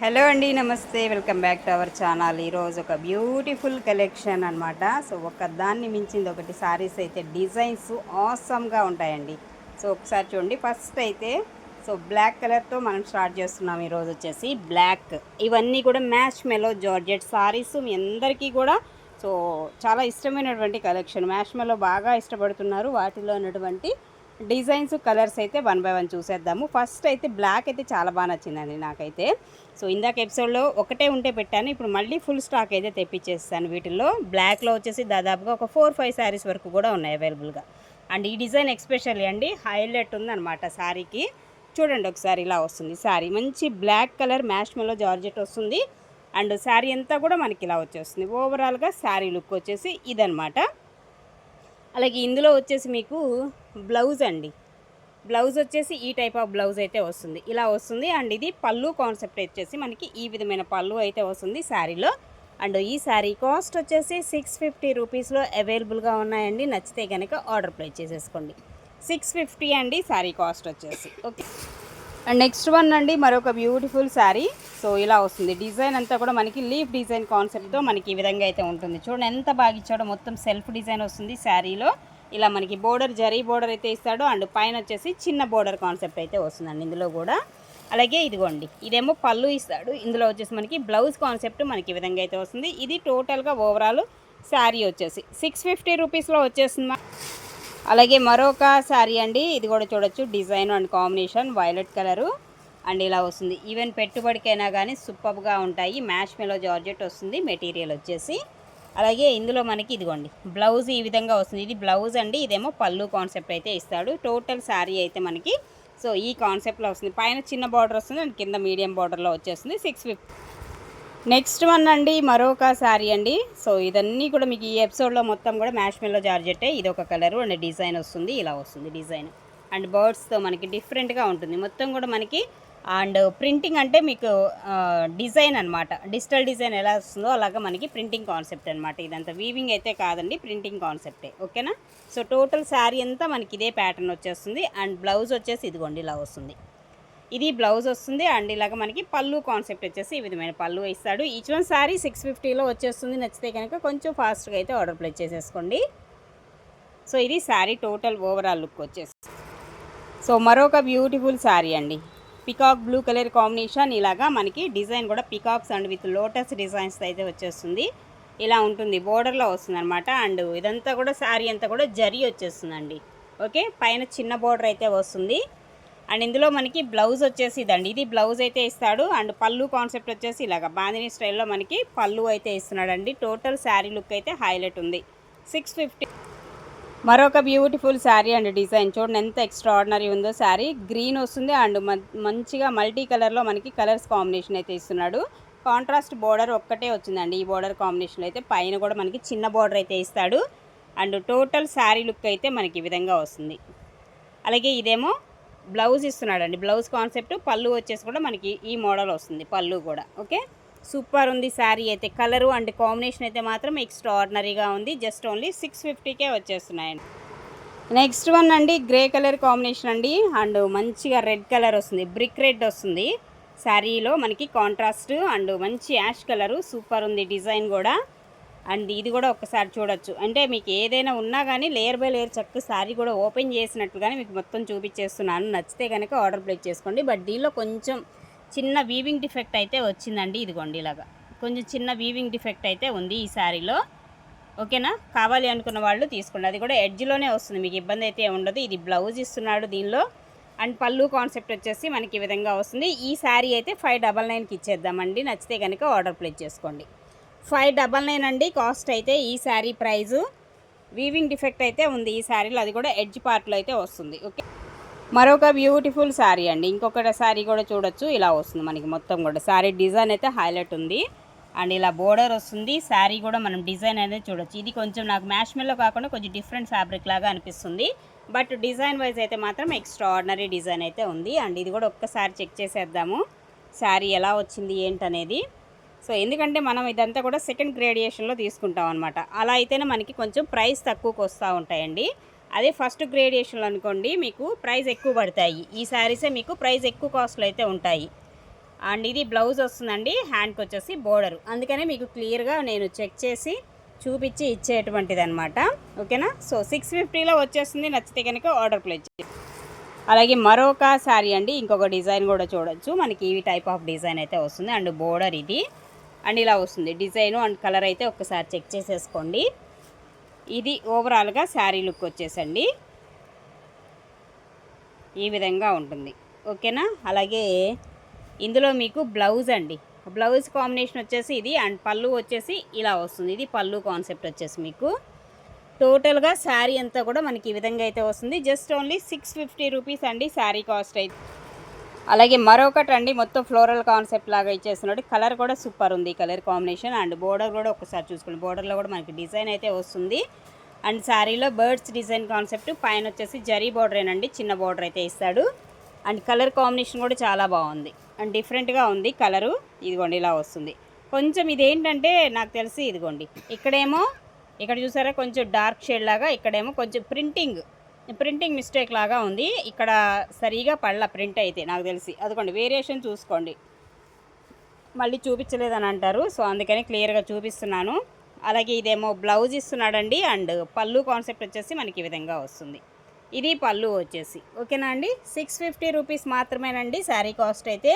Hello అండి, నమస్తే. Welcome back to our channel. ఈరోజు ఒక బ్యూటిఫుల్ కలెక్షన్ అనమాట. సో దాన్ని మించింది ఒకటి సారీస్ అయితే డిజైన్స్ ఆసమ్గా ఉంటాయండి. సో ఒకసారి చూడండి. ఫస్ట్ అయితే బ్లాక్ కలర్తో మనం స్టార్ట్ చేస్తున్నాం. ఈరోజు వచ్చేసి బ్లాక్, ఇవన్నీ కూడా మ్యాచ్ మెలో జార్జెట్ సారీస్. మీ అందరికీ కూడా చాలా ఇష్టమైనటువంటి కలెక్షన్. మ్యాచ్ మెలో బాగా ఇష్టపడుతున్నారు. వాటిలో ఉన్నటువంటి డిజైన్స్, కలర్స్ అయితే వన్ బై వన్ చూసేద్దాము. ఫస్ట్ అయితే బ్లాక్ అయితే చాలా బాగా నచ్చిందండి నాకైతే. ఇందాక ఎపిసోడ్లో ఒకటే ఉంటే పెట్టాను, ఇప్పుడు మళ్ళీ ఫుల్ స్టాక్ అయితే తెప్పించేస్తాను. వీటిల్లో బ్లాక్లో వచ్చేసి దాదాపుగా ఒక 4-5 శారీస్ వరకు కూడా ఉన్నాయి అవైలబుల్గా. అండ్ ఈ డిజైన్ ఎక్స్పెషల్లీ అండి హైలైట్ ఉందన్నమాట శారీకి. చూడండి ఒకసారి, ఇలా వస్తుంది శారీ. మంచి black colour mash mellow georgette వస్తుంది. అండ్ శారీ అంతా కూడా మనకి ఇలా వచ్చేస్తుంది. ఓవరాల్గా శారీ లుక్ వచ్చేసి ఇదనమాట. అలాగే ఇందులో వచ్చేసి మీకు బ్లౌజ్ అండి, బ్లౌజ్ వచ్చేసి ఈ టైప్ ఆఫ్ బ్లౌజ్ అయితే వస్తుంది, ఇలా వస్తుంది. అండ్ ఇది పళ్ళు కాన్సెప్ట్ వచ్చేసి మనకి ఈ విధమైన పళ్ళు అయితే వస్తుంది శారీలో. అండ్ ఈ శారీ కాస్ట్ వచ్చేసి 650 రూపీస్లో అవైలబుల్గా ఉన్నాయండి. నచ్చితే కనుక ఆర్డర్ ప్లేస్ చేసేసుకోండి. 650 అండి శారీ కాస్ట్ వచ్చేసి. ఓకే. అండ్ నెక్స్ట్ వన్ అండి, మరొక బ్యూటిఫుల్ శారీ. ఇలా వస్తుంది. డిజైన్ అంతా కూడా మనకి లీఫ్ డిజైన్ కాన్సెప్ట్తో మనకి ఈ విధంగా అయితే ఉంటుంది. చూడండి ఎంత బాగా ఇచ్చాడో. మొత్తం సెల్ఫ్ డిజైన్ వస్తుంది శారీలో. ఇలా మనకి బోర్డర్, జరీ బోర్డర్ అయితే ఇస్తాడు. అండ్ పైన వచ్చేసి చిన్న బోర్డర్ కాన్సెప్ట్ అయితే వస్తుందండి ఇందులో కూడా. అలాగే ఇదిగోండి, ఇదేమో పళ్ళు ఇస్తాడు. ఇందులో వచ్చేసి మనకి బ్లౌజ్ కాన్సెప్ట్ మనకి ఈ విధంగా అయితే వస్తుంది. ఇది టోటల్గా ఓవరాల్ శారీ వచ్చేసి 650 రూపీస్లో వచ్చేస్తుంది. అలాగే మరొక శారీ అండి, ఇది కూడా చూడొచ్చు. Design and combination violet colour. And ఇలా వస్తుంది. ఈవెన్ పెట్టుబడికైనా కానీ సూపర్గా ఉంటాయి. మ్యాష్ మెలో జార్జెట్ వస్తుంది మెటీరియల్ వచ్చేసి. అలాగే ఇందులో మనకి ఇదిగోండి బ్లౌజ్ ఈ విధంగా వస్తుంది. ఇది బ్లౌజ్ అండి, ఇదేమో పళ్ళు కాన్సెప్ట్ అయితే ఇస్తాడు. టోటల్ శారీ అయితే మనకి ఈ కాన్సెప్ట్లో వస్తుంది. పైన చిన్న బార్డర్ వస్తుంది అండ్ కింద మీడియం బార్డర్లో వచ్చేస్తుంది. 650. నెక్స్ట్ వన్ అండి, మరొక శారీ అండి. ఇదన్నీ కూడా మీకు ఈ ఎపిసోడ్లో మొత్తం కూడా మ్యాష్ మెల్లో జార్జెట్టే. ఇది ఒక కలరు అండ్ డిజైన్ వస్తుంది, ఇలా వస్తుంది డిజైన్. అండ్ బర్డ్స్తో మనకి డిఫరెంట్గా ఉంటుంది మొత్తం కూడా మనకి. అండ్ ప్రింటింగ్ అంటే మీకు డిజైన్ అనమాట, డిజిటల్ డిజైన్ ఎలా వస్తుందో అలాగా మనకి ప్రింటింగ్ కాన్సెప్ట్ అనమాట. ఇదంతా వీవింగ్ అయితే కాదండి, ప్రింటింగ్ కాన్సెప్టే. ఓకేనా. టోటల్ శారీ అంతా మనకి ఇదే ప్యాటర్న్ వచ్చేస్తుంది. అండ్ బ్లౌజ్ వచ్చేసి ఇదిగోండి ఇలా వస్తుంది. ఇది బ్లౌజ్ వస్తుంది. అండ్ ఇలాగ మనకి పళ్ళు కాన్సెప్ట్ వచ్చేసి ఈ విధమైన పళ్ళు ఇస్తాడు. ఈచ్ వన్ శారీ 650లో వచ్చేస్తుంది. నచ్చితే కనుక కొంచెం ఫాస్ట్గా అయితే ఆర్డర్ ప్లేస్ చేసేసుకోండి. ఇది శారీ టోటల్ ఓవరాల్ లుక్ వచ్చేసి. మరొక బ్యూటిఫుల్ శారీ అండి, పికాక్ బ్లూ కలర్ కాంబినేషన్. ఇలాగా మనకి డిజైన్ కూడా peacocks and with lotus designs అయితే వచ్చేస్తుంది. ఇలా ఉంటుంది, బోర్డర్లో వస్తుంది అనమాట. అండ్ ఇదంతా కూడా శారీ అంతా కూడా జరీ వచ్చేస్తుందండి. ఓకే. పైన చిన్న బోర్డర్ అయితే వస్తుంది. అండ్ ఇందులో మనకి బ్లౌజ్ వచ్చేసి ఇదండి, ఇది బ్లౌజ్ అయితే ఇస్తాడు. అండ్ పళ్ళు కాన్సెప్ట్ వచ్చేసి ఇలాగ బాందిని స్టైల్లో మనకి పళ్ళు అయితే ఇస్తున్నాడండి. టోటల్ శారీ లుక్ అయితే హైలైట్ ఉంది. 650. మరొక బ్యూటిఫుల్ శారీ అండ్ డిజైన్ చూడండి ఎంత ఎక్స్ట్రాడినరీ ఉందో. శారీ గ్రీన్ వస్తుంది అండ్ మంచిగా మల్టీ కలర్లో మనకి కలర్స్ కాంబినేషన్ అయితే ఇస్తున్నాడు. కాంట్రాస్ట్ బోర్డర్ ఒక్కటే వచ్చిందండి ఈ బోర్డర్ కాంబినేషన్ అయితే. పైన కూడా మనకి చిన్న బోర్డర్ అయితే ఇస్తాడు. అండ్ టోటల్ శారీ లుక్ అయితే మనకి ఈ విధంగా వస్తుంది. అలాగే ఇదేమో బ్లౌజ్ ఇస్తున్నాడండి, బ్లౌజ్ కాన్సెప్ట్. పళ్ళు వచ్చేసి కూడా మనకి ఈ మోడల్ వస్తుంది పళ్ళు కూడా. ఓకే. సూపర్ ఉంది శారీ అయితే. కలరు అండ్ కాంబినేషన్ అయితే మాత్రం ఎక్స్ట్రాడినరీగా ఉంది. జస్ట్ ఓన్లీ 650కే వచ్చేస్తున్నాయండి. నెక్స్ట్ వన్ అండి, గ్రే కలర్ కాంబినేషన్ అండి. అండ్ మంచిగా రెడ్ కలర్ వస్తుంది, బ్రిక్ రెడ్ వస్తుంది శారీలో మనకి కాంట్రాస్ట్. అండ్ మంచి యాష్ కలరు, సూపర్ ఉంది డిజైన్ కూడా. అండ్ ఇది కూడా ఒక్కసారి చూడొచ్చు. అంటే మీకు ఏదైనా ఉన్నా కానీ లేయర్ బై లేయర్ చక్క శారీ కూడా ఓపెన్ చేసినట్టుగానే మీకు మొత్తం చూపించేస్తున్నాను. నచ్చితే కనుక ఆర్డర్ ప్లేస్ చేసుకోండి. బట్ దీనిలో కొంచెం చిన్న వీవింగ్ డిఫెక్ట్ అయితే వచ్చిందండి. ఇదిగోండి ఇలాగా కొంచెం చిన్న వీవింగ్ డిఫెక్ట్ అయితే ఉంది ఈ శారీలో. ఓకేనా. కావాలి అనుకున్న వాళ్ళు తీసుకోండి. అది కూడా ఎడ్జ్లోనే వస్తుంది, మీకు ఇబ్బంది అయితే ఉండదు. ఇది బ్లౌజ్ ఇస్తున్నాడు దీనిలో. అండ్ పళ్ళు కాన్సెప్ట్ వచ్చేసి మనకి ఈ విధంగా వస్తుంది. ఈ శారీ అయితే 599కి ఇచ్చేద్దామండి. నచ్చితే కనుక ఆర్డర్ ప్లేస్ చేసుకోండి. 599 అండి కాస్ట్ అయితే ఈ శారీ ప్రైజు. వీవింగ్ డిఫెక్ట్ అయితే ఉంది ఈ శారీలో, అది కూడా ఎడ్జ్ పార్ట్లో అయితే వస్తుంది. ఓకే. మరొక బ్యూటిఫుల్ శారీ అండి, ఇంకొక శారీ కూడా చూడొచ్చు. ఇలా వస్తుంది మనకి మొత్తం కూడా శారీ డిజైన్ అయితే హైలైట్ ఉంది. అండ్ ఇలా బోర్డర్ వస్తుంది. శారీ కూడా మనం డిజైన్ అనేది చూడొచ్చు. ఇది కొంచెం నాకు మ్యాష్ మెల్లో కాకుండా కొంచెం డిఫరెంట్ ఫ్యాబ్రిక్ లాగా అనిపిస్తుంది. బట్ డిజైన్ వైజ్ అయితే మాత్రం ఎక్స్ట్రాడినరీ డిజైన్ అయితే ఉంది. అండ్ ఇది కూడా ఒక్కసారి చెక్ చేసేద్దాము శారీ ఎలా వచ్చింది ఏంటనేది. ఎందుకంటే మనం ఇదంతా కూడా సెకండ్ గ్రేడియేషన్లో తీసుకుంటాం అనమాట. అలా అయితేనే మనకి కొంచెం ప్రైస్ తక్కువకి వస్తూ ఉంటాయండి. అదే ఫస్ట్ గ్రేడియేషన్లో అనుకోండి మీకు ప్రైస్ ఎక్కువ పడతాయి. ఈ శారీసే మీకు ప్రైస్ ఎక్కువ కాస్ట్లో అయితే ఉంటాయి. అండ్ ఇది బ్లౌజ్ వస్తుందండి, హ్యాండ్కి వచ్చేసి బోర్డరు. అందుకనే మీకు క్లియర్గా నేను చెక్ చేసి చూపించి ఇచ్చేటువంటిది అనమాట. ఓకేనా. సో 650లో వచ్చేస్తుంది. నచ్చితే కనుక ఆర్డర్ ప్లేస్ చేయండి. అలాగే మరొక శారీ అండి, ఇంకొక డిజైన్ కూడా చూడొచ్చు. మనకి ఈ టైప్ ఆఫ్ డిజైన్ అయితే వస్తుంది. అండ్ బోర్డర్ ఇది అండ్ ఇలా వస్తుంది డిజైను. అండ్ కలర్ అయితే ఒక్కసారి చెక్ చేసేసుకోండి. ఇది ఓవరాల్గా శారీ లుక్ వచ్చేసండి ఈ విధంగా ఉంటుంది. ఓకేనా. అలాగే ఇందులో మీకు బ్లౌజ్ అండి, బ్లౌజ్ కాంబినేషన్ వచ్చేసి ఇది. అండ్ పళ్ళు వచ్చేసి ఇలా వస్తుంది. ఇది పళ్ళు కాన్సెప్ట్ వచ్చేసి మీకు టోటల్గా శారీ అంతా కూడా మనకి ఈ విధంగా అయితే వస్తుంది. జస్ట్ ఓన్లీ 650 రూపీస్ అండి శారీ కాస్ట్ అయితే. అలాగే మరొకటి అండి, మొత్తం ఫ్లోరల్ కాన్సెప్ట్ లాగా ఇచ్చేస్తున్నాడు. కలర్ కూడా సూపర్ ఉంది, కలర్ కాంబినేషన్. అండ్ బోర్డర్ కూడా ఒకసారి చూసుకోండి, బోర్డర్లో కూడా మనకి డిజైన్ అయితే వస్తుంది. అండ్ శారీలో బర్డ్స్ డిజైన్ కాన్సెప్ట్, పైన వచ్చేసి జరీ బోర్డరేనండి, చిన్న బోర్డర్ అయితే ఇస్తాడు. అండ్ కలర్ కాంబినేషన్ కూడా చాలా బాగుంది అండ్ డిఫరెంట్గా ఉంది కలరు. ఇదిగోండి ఇలా వస్తుంది. కొంచెం ఇదేంటంటే నాకు తెలిసి ఇదిగోండి ఇక్కడేమో, ఇక్కడ చూసారా కొంచెం డార్క్ షేడ్ లాగా, ఇక్కడేమో కొంచెం ప్రింటింగ్ మిస్టేక్ లాగా ఉంది. ఇక్కడ సరిగా పళ్ళ ప్రింట్ అయితే నాకు తెలిసి. అదిగోండి వేరియేషన్ చూసుకోండి, మళ్ళీ చూపించలేదని అంటారు. సో అందుకని క్లియర్గా చూపిస్తున్నాను. అలాగే ఇదేమో బ్లౌజ్ ఇస్తున్నాడండి. అండ్ పళ్ళు కాన్సెప్ట్ వచ్చేసి మనకి ఈ విధంగా వస్తుంది. ఇది పళ్ళు వచ్చేసి. ఓకేనా అండి. 650 రూపీస్ మాత్రమేనండి శారీ కాస్ట్ అయితే.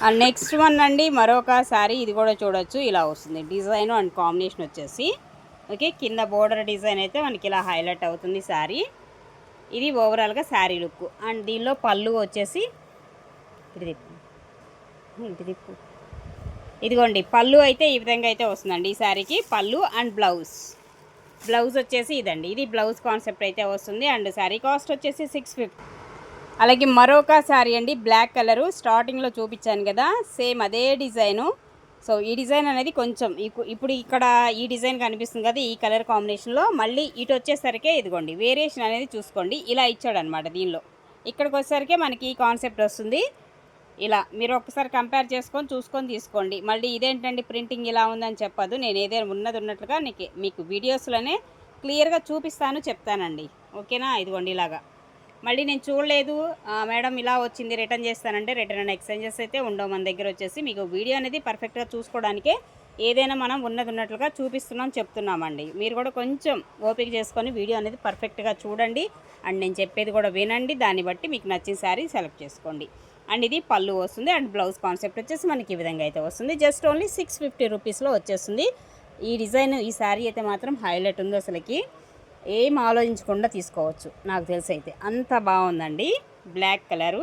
అండ్ నెక్స్ట్ వన్ అండి, మరొక శారీ. ఇది కూడా చూడొచ్చు, ఇలా వస్తుంది డిజైన్ అండ్ కాంబినేషన్ వచ్చేసి. ఓకే, కింద బోర్డర్ డిజైన్ అయితే మనకి ఇలా హైలైట్ అవుతుంది శారీ. ఇది ఓవరాల్గా శారీ లుక్. అండ్ దీనిలో పళ్ళు వచ్చేసి ఇటు తిప్పు, ఇదిగోండి పళ్ళు అయితే ఈ విధంగా అయితే వస్తుందండి ఈ శారీకి. పళ్ళు అండ్ బ్లౌజ్ వచ్చేసి ఇదండి, ఇది బ్లౌజ్ కాన్సెప్ట్ అయితే వస్తుంది. అండ్ శారీ కాస్ట్ వచ్చేసి 650. అలాగే మరొక శారీ అండి, బ్లాక్ కలరు. స్టార్టింగ్లో చూపించాను కదా, సేమ్ అదే డిజైను. సో ఈ డిజైన్ అనేది కొంచెం ఇప్పుడు ఇక్కడ ఈ డిజైన్ కనిపిస్తుంది కదా, ఈ కలర్ కాంబినేషన్లో మళ్ళీ ఇటు వచ్చేసరికి ఇదిగోండి వేరియేషన్ అనేది చూసుకోండి. ఇలా ఇచ్చాడు అనమాట. దీనిలో ఇక్కడికి వచ్చేసరికి మనకి ఈ కాన్సెప్ట్ వస్తుంది. ఇలా మీరు ఒకసారి కంపేర్ చేసుకొని చూసుకొని తీసుకోండి. మళ్ళీ ఇదేంటండి ప్రింటింగ్ ఇలా ఉందని చెప్పదు. నేను ఏదైనా ఉన్నట్టుగా మీకు వీడియోస్లోనే క్లియర్గా చూపిస్తాను, చెప్తానండి. ఓకేనా. ఇదిగోండి ఇలాగా. మళ్ళీ నేను చూడలేదు మేడం ఇలా వచ్చింది రిటర్న్ చేస్తానంటే రిటర్న్ అండ్ ఎక్స్చేంజెస్ అయితే ఉండవు మన దగ్గర. వచ్చేసి మీకు వీడియో అనేది పర్ఫెక్ట్గా చూసుకోవడానికే ఏదైనా మనం ఉన్నట్టుగా చూపిస్తున్నాం, చెప్తున్నామండి. మీరు కూడా కొంచెం ఓపిక చేసుకొని వీడియో అనేది పర్ఫెక్ట్గా చూడండి. అండ్ నేను చెప్పేది కూడా వినండి. దాన్ని బట్టి మీకు నచ్చిన శారీ సెలెక్ట్ చేసుకోండి. అండ్ ఇది పళ్ళు వస్తుంది. అండ్ బ్లౌజ్ కాన్సెప్ట్ వచ్చేసి మనకి ఈ విధంగా అయితే వస్తుంది. జస్ట్ ఓన్లీ 650 రూపీస్లో వచ్చేస్తుంది. ఈ డిజైన్, ఈ శారీ అయితే మాత్రం హైలైట్ ఉంది. అసలుకి ఏం ఆలోచించకుండా తీసుకోవచ్చు నాకు తెలిసి అయితే, అంత బాగుందండి black colour.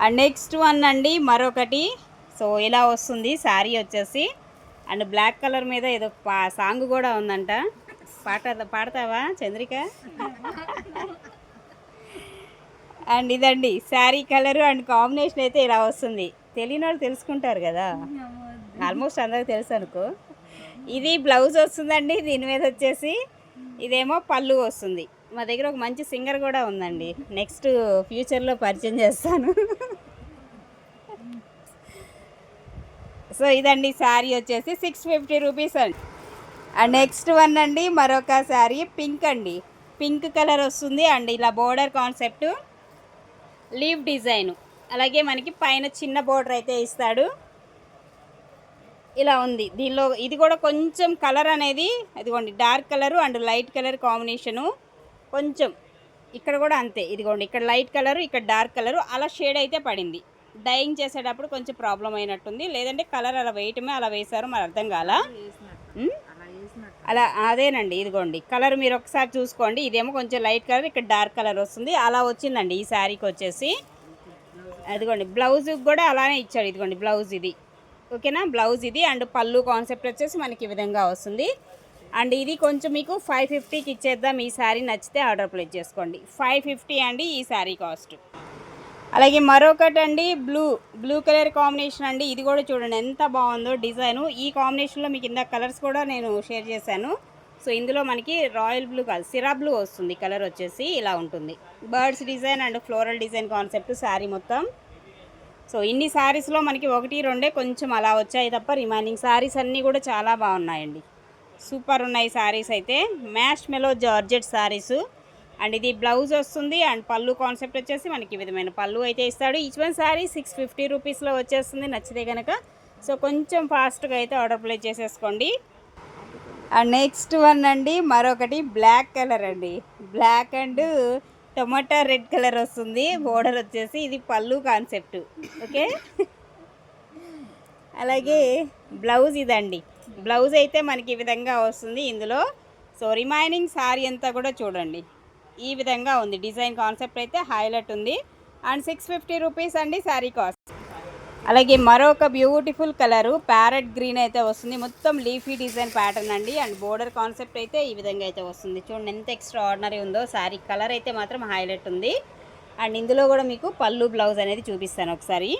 And next one అండి మరొకటి. సో ఇలా వస్తుంది శారీ వచ్చేసి. అండ్ బ్లాక్ కలర్ మీద ఏదో సాంగ్ కూడా ఉందంట, పాడతావా చంద్రిక? అండ్ ఇదండి శారీ కలరు అండ్ కాంబినేషన్ అయితే ఇలా వస్తుంది. తెలియని వాళ్ళు తెలుసుకుంటారు కదా, ఆల్మోస్ట్ అందరికి తెలుసు అనుకో. ఇది బ్లౌజ్ వస్తుందండి, దీని మీద వచ్చేసి ఇదేమో పళ్ళు వస్తుంది. మా దగ్గర ఒక మంచి సింగర్ కూడా ఉందండి, నెక్స్ట్ ఫ్యూచర్లో పరిచయం చేస్తాను. సో ఇదండి శారీ వచ్చేసి 650 రూపీస్ అండి. అండ్ నెక్స్ట్ వన్ అండి మరొక శారీ, పింక్ అండి, పింక్ కలర్ వస్తుంది. అండ్ ఇలా బోర్డర్ కాన్సెప్ట్, లీవ్ డిజైను, అలాగే మనకి పైన చిన్న బోర్డర్ అయితే ఇస్తాడు. ఇలా ఉంది దీనిలో. ఇది కూడా కొంచెం కలర్ అనేది ఇదిగోండి dark colour and light colour combination. కొంచెం ఇక్కడ కూడా అంతే, ఇదిగోండి ఇక్కడ లైట్ కలరు, ఇక్కడ డార్క్ కలరు, అలా షేడ్ అయితే పడింది. డైయింగ్ చేసేటప్పుడు కొంచెం ప్రాబ్లం అయినట్టుంది, లేదంటే కలర్ అలా వేయటమే అలా వేశారు, మరి అర్థం కాల. అలా అదేనండి, ఇదిగోండి కలర్ మీరు ఒకసారి చూసుకోండి. ఇదేమో కొంచెం లైట్ కలర్, ఇక్కడ డార్క్ కలర్ వస్తుంది. అలా వచ్చిందండి ఈ శారీకి వచ్చేసి. అదిగోండి బ్లౌజ్ కూడా అలానే ఇచ్చాడు. ఇదిగోండి బ్లౌజ్ ఇది. ఓకేనా, బ్లౌజ్ ఇది. అండ్ పళ్ళు కాన్సెప్ట్ వచ్చేసి మనకి ఈ విధంగా వస్తుంది. అండ్ ఇది కొంచెం మీకు 550కి ఇచ్చేద్దాం. ఈ శారీ నచ్చితే ఆర్డర్ ప్లేస్ చేసుకోండి. 550 అండి ఈ శారీ కాస్ట్. అలాగే మరొకటి అండి, బ్లూ కలర్ కాంబినేషన్ అండి. ఇది కూడా చూడండి ఎంత బాగుందో డిజైను. ఈ కాంబినేషన్లో మీకు ఇందాక కలర్స్ కూడా నేను షేర్ చేశాను. సో ఇందులో మనకి రాయల్ బ్లూ కాదు, సిరా బ్లూ వస్తుంది. కలర్ వచ్చేసి ఇలా ఉంటుంది. Birds design and floral design concept sari మొత్తం. సో ఇన్ని శారీస్లో మనకి 1-2 కొంచెం అలా వచ్చాయి తప్ప రిమైనింగ్ శారీస్ అన్నీ కూడా చాలా బాగున్నాయండి. సూపర్ ఉన్నాయి శారీస్ అయితే. Mash mellow georgette sarees. And ఇది బ్లౌజ్ వస్తుంది అండ్ పళ్ళు కాన్సెప్ట్ వచ్చేసి మనకి ఈ విధమైన పళ్ళు అయితే ఇస్తాడు. ఈచ్ వన్ శారీ 650 రూపీస్లో వచ్చేస్తుంది నచ్చితే కనుక. సో కొంచెం ఫాస్ట్గా అయితే ఆర్డర్ ప్లేస్ చేసేసుకోండి. అండ్ నెక్స్ట్ వన్ అండి, మరొకటి బ్లాక్ కలర్ అండి. Black and tomato red colour వస్తుంది. బోర్డర్ వచ్చేసి ఇది పళ్ళు కాన్సెప్ట్. ఓకే, అలాగే బ్లౌజ్ ఇదండి. బ్లౌజ్ అయితే మనకి ఈ విధంగా వస్తుంది ఇందులో. సో రిమైనింగ్ శారీ అంతా కూడా చూడండి ఈ విధంగా ఉంది. డిజైన్ కాన్సెప్ట్ అయితే హైలైట్ ఉంది. అండ్ 650 రూపీస్ అండి శారీ కాస్ట్. అలాగే మరొక బ్యూటిఫుల్ కలరు ప్యారెట్ గ్రీన్ అయితే వస్తుంది. మొత్తం లీఫీ డిజైన్ ప్యాటర్న్ అండి. అండ్ బోర్డర్ కాన్సెప్ట్ అయితే ఈ విధంగా అయితే వస్తుంది. చూడండి ఎంత ఎక్స్ట్రా ఆర్డినరీ ఉందో. శారీ కలర్ అయితే మాత్రం హైలైట్ ఉంది. అండ్ ఇందులో కూడా మీకు పళ్ళు బ్లౌజ్ అనేది చూపిస్తాను ఒకసారి.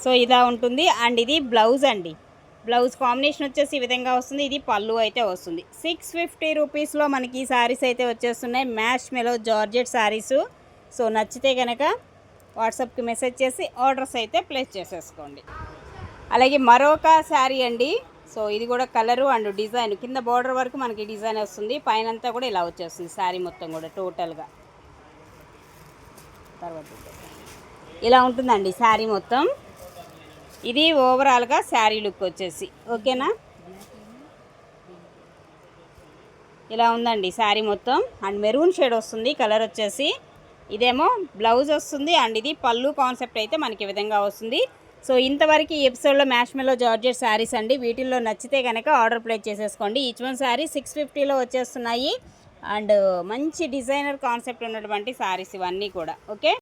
సో ఇలా ఉంటుంది. అండ్ ఇది బ్లౌజ్ అండి. బ్లౌజ్ కాంబినేషన్ వచ్చేసి ఈ విధంగా వస్తుంది. ఇది పళ్ళు అయితే వస్తుంది. 650 రూపీస్లో మనకి ఈ శారీస్ అయితే వచ్చేస్తున్నాయి. Mash mellow georgette sarees. So నచ్చితే కనుక వాట్సాప్కి మెసేజ్ చేసి ఆర్డర్స్ అయితే ప్లేస్ చేసేసుకోండి. అలాగే మరొక శారీ అండి. సో ఇది కూడా కలరు అండ్ డిజైన్ కింద బార్డర్ వరకు మనకి డిజైన్ వస్తుంది. పైన అంతా కూడా ఇలా వచ్చేస్తుంది శారీ మొత్తం కూడా టోటల్గా. తర్వాత ఇలా ఉంటుందండి శారీ మొత్తం. ఇది ఓవరాల్గా శారీ లుక్ వచ్చేసి. ఓకేనా, ఇలా ఉందండి శారీ మొత్తం. అండ్ మెరూన్ షేడ్ వస్తుంది కలర్ వచ్చేసి. ఇదేమో బ్లౌజ్ వస్తుంది అండ్ ఇది పళ్ళు కాన్సెప్ట్ అయితే మనకి ఈ విధంగా వస్తుంది. సో ఇంతవరకు ఈ ఎపిసోడ్లో మ్యాష్ మెలో జార్జెట్ శారీస్ అండి. వీటిల్లో నచ్చితే కనుక ఆర్డర్ ప్లేస్ చేసేసుకోండి. ఈచ్ వన్ శారీ 650లో వచ్చేస్తున్నాయి. అండ్ మంచి డిజైనర్ కాన్సెప్ట్ ఉన్నటువంటి శారీస్ ఇవన్నీ కూడా. ఓకే.